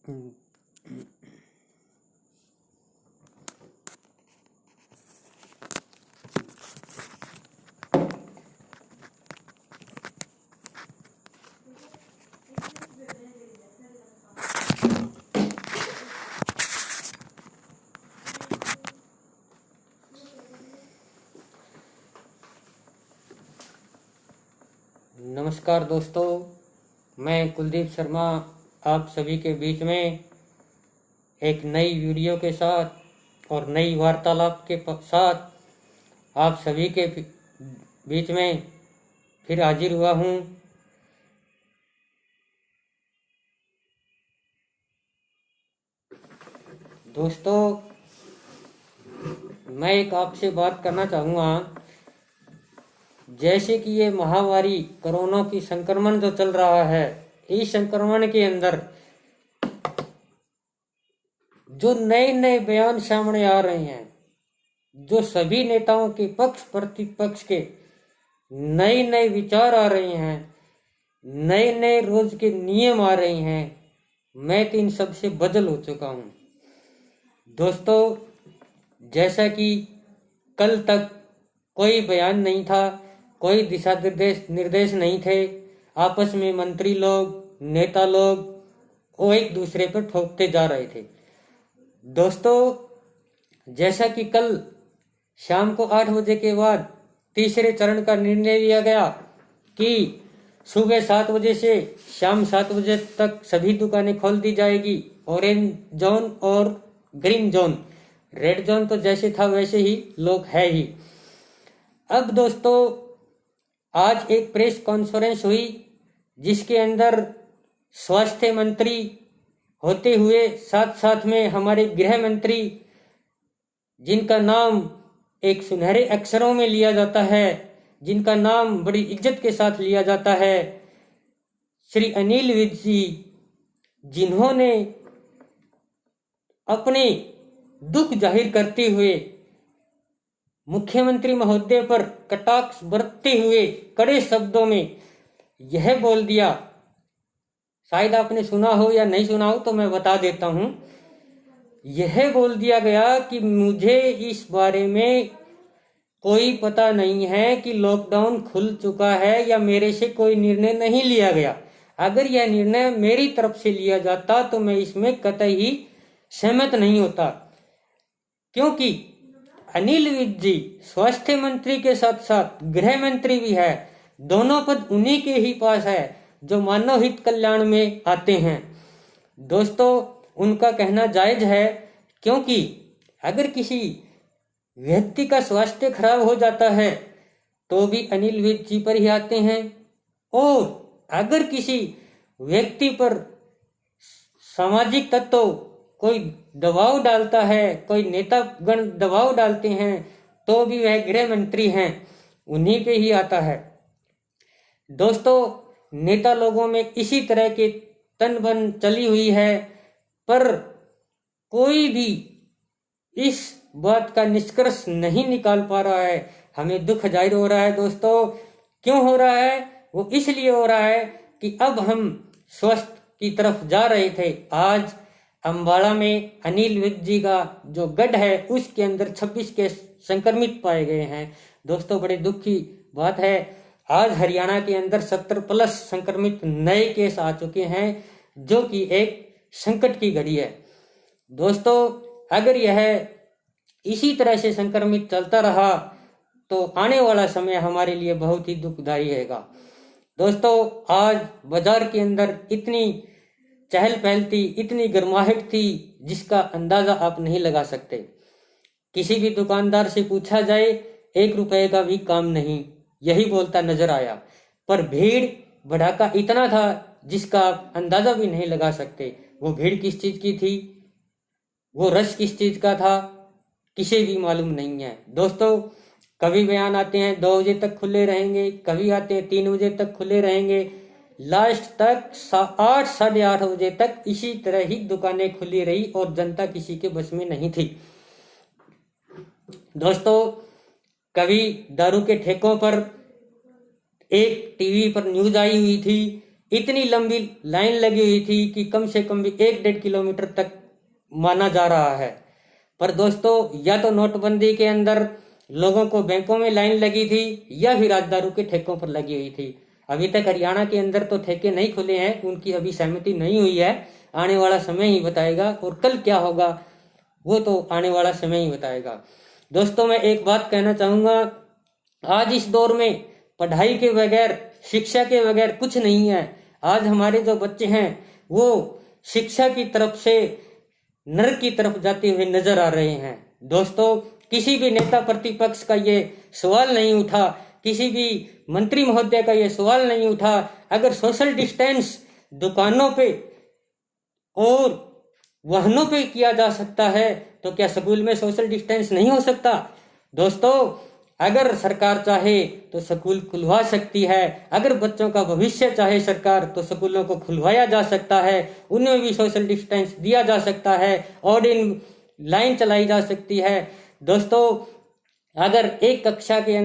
नमस्कार दोस्तों, मैं कुलदीप शर्मा आप सभी के बीच में एक नई वीडियो के साथ और नई वार्तालाप के साथ आप सभी के बीच में फिर हाजिर हुआ हूँ। दोस्तों, मैं एक आपसे बात करना चाहूँगा। जैसे कि ये महामारी कोरोना की संक्रमण जो चल रहा है, इस संक्रमण के अंदर जो नए नए बयान सामने आ रहे हैं, जो सभी नेताओं के पक्ष प्रतिपक्ष के नए नए विचार आ रहे हैं, नए नए रोज के नियम आ रहे हैं, मैं तो इन सब से बदल हो चुका हूँ। दोस्तों, जैसा कि कल तक कोई बयान नहीं था, कोई दिशा निर्देश नहीं थे, आपस में मंत्री लोग, नेता लोग वो एक दूसरे पर ठोकते जा रहे थे। दोस्तों, जैसा कि कल शाम को 8 बजे के बाद तीसरे चरण का निर्णय लिया गया कि सुबह 7 बजे से शाम 7 बजे तक सभी दुकानें खोल दी जाएगी। ऑरेंज जोन और ग्रीन जोन, रेड जोन तो जैसे था वैसे ही लोग है ही। अब दोस्तों, आज एक प्रेस कॉन्फ्रेंस हुई जिसके अंदर स्वास्थ्य मंत्री होते हुए साथ साथ में हमारे गृह मंत्री, जिनका नाम एक सुनहरे अक्षरों में लिया जाता है, जिनका नाम बड़ी इज्जत के साथ लिया जाता है, श्री अनिल विज जी, जिन्होंने अपने दुख जाहिर करते हुए मुख्यमंत्री महोदय पर कटाक्ष बरतते हुए कड़े शब्दों में यह बोल दिया, शायद आपने सुना हो या नहीं सुना हो तो मैं बता देता हूं। यह बोल दिया गया कि मुझे इस बारे में कोई पता नहीं है कि लॉकडाउन खुल चुका है या मेरे से कोई निर्णय नहीं लिया गया। अगर यह निर्णय मेरी तरफ से लिया जाता तो मैं इसमें कतई सहमत नहीं होता, क्योंकि अनिल विज जी स्वास्थ्य मंत्री के साथ साथ गृह मंत्री भी है। दोनों पद उन्हीं के ही पास है जो मानव हित कल्याण में आते हैं। दोस्तों, उनका कहना जायज है, क्योंकि अगर किसी व्यक्ति का स्वास्थ्य खराब हो जाता है तो भी अनिल विज जी पर ही आते हैं, और अगर किसी व्यक्ति पर सामाजिक तत्व कोई दबाव डालता है, कोई नेतागण दबाव डालते हैं, तो भी वह गृह मंत्री हैं, उन्हीं पे ही आता है। दोस्तों, नेता लोगों में इसी तरह के तन बन चली हुई है, पर कोई भी इस बात का निष्कर्ष नहीं निकाल पा रहा है। हमें दुख जाहिर हो रहा है। दोस्तों, क्यों हो रहा है? वो इसलिए हो रहा है कि अब हम स्वस्थ की तरफ जा रहे थे। आज अंबाला में अनिल विज जी का जो गढ़ है उसके अंदर 26 केस संक्रमित पाए गए हैं। दोस्तों, बड़े दुख की बात है, आज हरियाणा के अंदर 70+ संक्रमित नए केस आ चुके हैं, जो कि एक संकट की घड़ी है। दोस्तों, अगर यह इसी तरह से संक्रमित चलता रहा तो आने वाला समय हमारे लिए बहुत ही दुखदायी रहेगा। दोस्तों, आज बाजार के अंदर इतनी चहल पहल थी, इतनी गर्माहट थी, जिसका अंदाजा आप नहीं लगा सकते। किसी भी दुकानदार से पूछा जाए, 1 रुपए का भी काम नहीं, यही बोलता नजर आया। पर भीड़ भड़ाका इतना था जिसका आप अंदाजा भी नहीं लगा सकते। वो भीड़ किस चीज की थी, वो रश किस चीज का था, किसी भी मालूम नहीं है। दोस्तों, कभी बयान आते हैं 2 बजे तक खुले रहेंगे, कभी आते हैं 3 बजे तक खुले रहेंगे, लास्ट तक 8 साढ़े 8 बजे तक इसी तरह ही दुकानें खुली रही और जनता किसी के बस में नहीं थी। दोस्तों, कभी दारू के ठेकों पर एक टीवी पर न्यूज आई हुई थी, इतनी लंबी लाइन लगी हुई थी कि कम से कम भी 1-1.5 किलोमीटर तक माना जा रहा है। पर दोस्तों, या तो नोटबंदी के अंदर लोगों को बैंकों में लाइन लगी थी या फिर राजदारू के ठेकों पर लगी हुई थी। अभी तक हरियाणा के अंदर तो ठेके नहीं खुले हैं, उनकी अभी सहमति नहीं हुई है। आने वाला समय ही बताएगा, और कल क्या होगा वो तो आने वाला समय ही बताएगा। दोस्तों, मैं एक बात कहना चाहूंगा, आज इस दौर में पढ़ाई के बगैर, शिक्षा के बगैर कुछ नहीं है। आज हमारे जो बच्चे हैं वो शिक्षा की तरफ से नरक की तरफ जाते हुए नजर आ रहे हैं। दोस्तों, किसी भी नेता प्रतिपक्ष का ये सवाल नहीं उठा, किसी भी मंत्री महोदय का ये सवाल नहीं उठा, अगर सोशल डिस्टेंस दुकानों पे और वाहनों पे किया जा सकता है तो क्या स्कूल में सोशल डिस्टेंस नहीं हो सकता? दोस्तों, अगर सरकार चाहे तो स्कूल खुलवा सकती है। अगर बच्चों का भविष्य चाहे सरकार तो स्कूलों को खुलवाया जा सकता है, उनमें भी सोशल डिस्टेंस दिया जा सकता है, ऑर्डिन लाइन चलाई जा सकती है। दोस्तों, अगर एक कक्षा के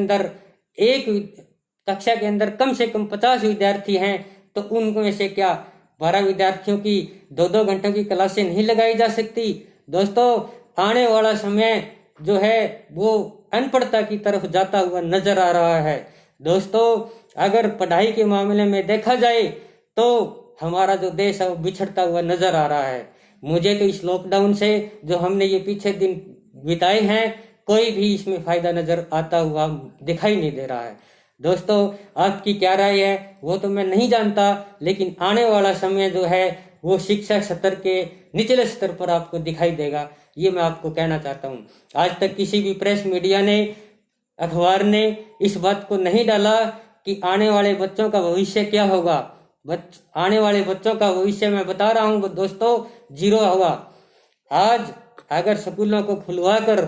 अंदर कम से कम 50 विद्यार्थी हैं तो उनमें से क्या 12 विद्यार्थियों की 2-2 घंटों की क्लासें नहीं लगाई जा सकती? दोस्तों, आने वाला समय जो है वो अनपढ़ता की तरफ जाता हुआ नजर आ रहा है। दोस्तों, अगर पढ़ाई के मामले में देखा जाए तो हमारा जो देश है वो बिछड़ता हुआ नजर आ रहा है। मुझे तो इस लॉकडाउन से जो हमने ये पीछे दिन बिताए हैं, कोई भी इसमें फायदा नजर आता हुआ दिखाई नहीं दे रहा है। दोस्तों, आपकी क्या राय है वो तो मैं नहीं जानता, लेकिन आने वाला समय जो है वो शिक्षा स्तर के निचले स्तर पर आपको दिखाई देगा, ये मैं आपको कहना चाहता हूँ। आज तक किसी भी प्रेस मीडिया ने, अखबार ने इस बात को नहीं डाला कि आने वाले बच्चों का भविष्य क्या होगा। आने वाले बच्चों का भविष्य मैं बता रहा हूँ दोस्तों, 0 होगा। आज अगर स्कूलों को खुलवा कर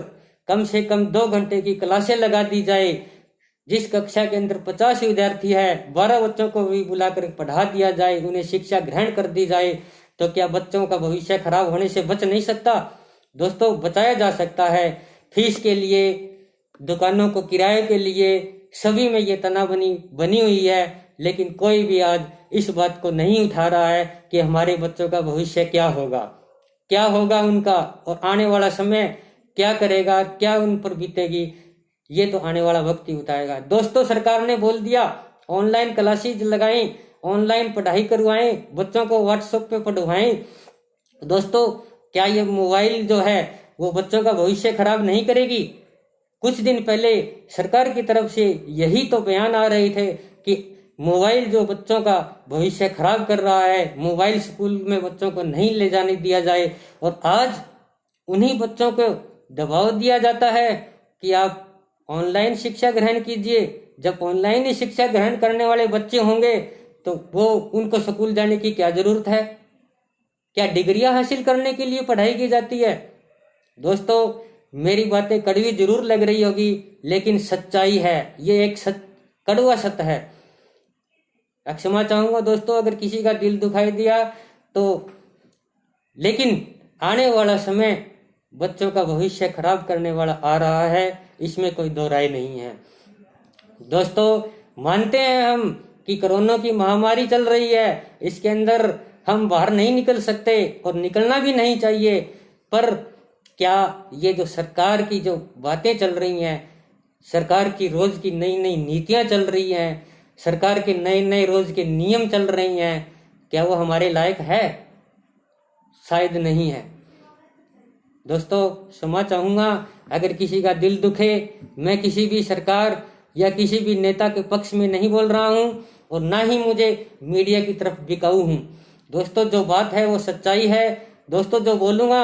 कम से कम 2 घंटे की क्लासें लगा दी जाए, जिस कक्षा के अंदर 50 विद्यार्थी है, 12 बच्चों को भी बुलाकर पढ़ा दिया जाए, उन्हें शिक्षा ग्रहण कर दी जाए, तो क्या बच्चों का भविष्य खराब होने से बच नहीं सकता? दोस्तों, बचाया जा सकता है। फीस के लिए, दुकानों को किराए के लिए, सभी में ये तनाबनी बनी हुई है, लेकिन कोई भी आज इस बात को नहीं उठा रहा है कि हमारे बच्चों का भविष्य क्या होगा उनका, और आने वाला समय क्या करेगा, क्या उन पर बीतेगी, ये तो आने वाला वक्त ही बताएगा। दोस्तों, सरकार ने बोल दिया ऑनलाइन क्लासेज लगाएं, ऑनलाइन पढ़ाई करवाएं, बच्चों को व्हाट्सएप पे पढ़वाएं। दोस्तों, क्या ये मोबाइल जो है वो बच्चों का भविष्य खराब नहीं करेगी? कुछ दिन पहले सरकार की तरफ से यही तो बयान आ रहे थे कि मोबाइल जो बच्चों का भविष्य खराब कर रहा है, मोबाइल स्कूल में बच्चों को नहीं ले जाने दिया जाए, और आज उन्हीं बच्चों को दबाव दिया जाता है कि आप ऑनलाइन शिक्षा ग्रहण कीजिए। जब ऑनलाइन ही शिक्षा ग्रहण करने वाले बच्चे होंगे तो वो उनको स्कूल जाने की क्या जरूरत है? क्या डिग्रियां हासिल करने के लिए पढ़ाई की जाती है? दोस्तों, मेरी बातें कड़वी जरूर लग रही होगी, लेकिन सच्चाई है, ये एक कड़वा सत्य है। क्षमा चाहूंगा दोस्तों अगर किसी का दिल दुखाई दिया तो, लेकिन आने वाला समय बच्चों का भविष्य खराब करने वाला आ रहा है, इसमें कोई दो राय नहीं है। दोस्तों, मानते हैं हम कि कोरोना की महामारी चल रही है, इसके अंदर हम बाहर नहीं निकल सकते और निकलना भी नहीं चाहिए, पर क्या ये जो सरकार की जो बातें चल रही हैं, सरकार की रोज की नई नई नीतियां चल रही हैं, सरकार के नए नए रोज के नियम चल रही हैं, क्या वो हमारे लायक है? शायद नहीं है। दोस्तों, क्षमा चाहूंगा अगर किसी का दिल दुखे। मैं किसी भी सरकार या किसी भी नेता के पक्ष में नहीं बोल रहा हूं, और ना ही मुझे मीडिया की तरफ बिकाऊ हूं। दोस्तों, जो बात है वो सच्चाई है। दोस्तों, जो बोलूंगा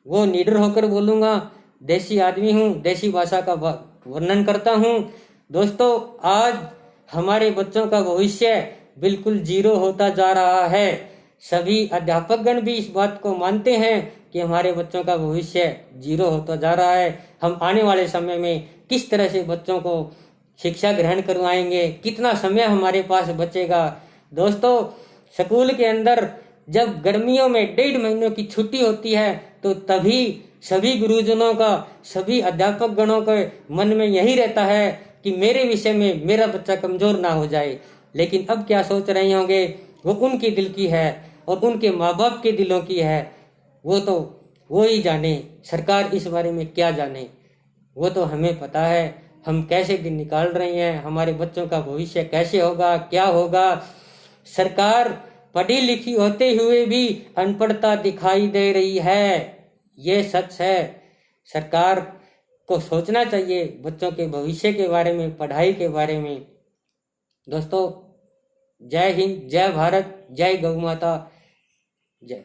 वो निडर होकर बोलूंगा। देसी आदमी हूं, देसी भाषा का वर्णन करता हूं। दोस्तों, आज हमारे बच्चों का भविष्य बिल्कुल 0 होता जा रहा है। सभी अध्यापकगण भी इस बात को मानते हैं कि हमारे बच्चों का भविष्य 0 होता जा रहा है। हम आने वाले समय में किस तरह से बच्चों को शिक्षा ग्रहण करवाएंगे, कितना समय हमारे पास बचेगा? दोस्तों, स्कूल के अंदर जब गर्मियों में 1.5 महीनों की छुट्टी होती है तो तभी सभी गुरुजनों का, सभी अध्यापक गणों के मन में यही रहता है कि मेरे विषय में मेरा बच्चा कमजोर ना हो जाए। लेकिन अब क्या सोच रहे होंगे? वो उनके दिल की है और उनके माँ बाप के दिलों की है। वो तो वो ही जाने, सरकार इस बारे में क्या जाने। वो तो हमें पता है हम कैसे दिन निकाल रहे हैं, हमारे बच्चों का भविष्य कैसे होगा, क्या होगा। सरकार पढ़ी लिखी होते हुए भी अनपढ़ता दिखाई दे रही है, ये सच है। सरकार को सोचना चाहिए बच्चों के भविष्य के बारे में, पढ़ाई के बारे में। दोस्तों, जय हिंद, जय भारत, जय गौ माता, जय।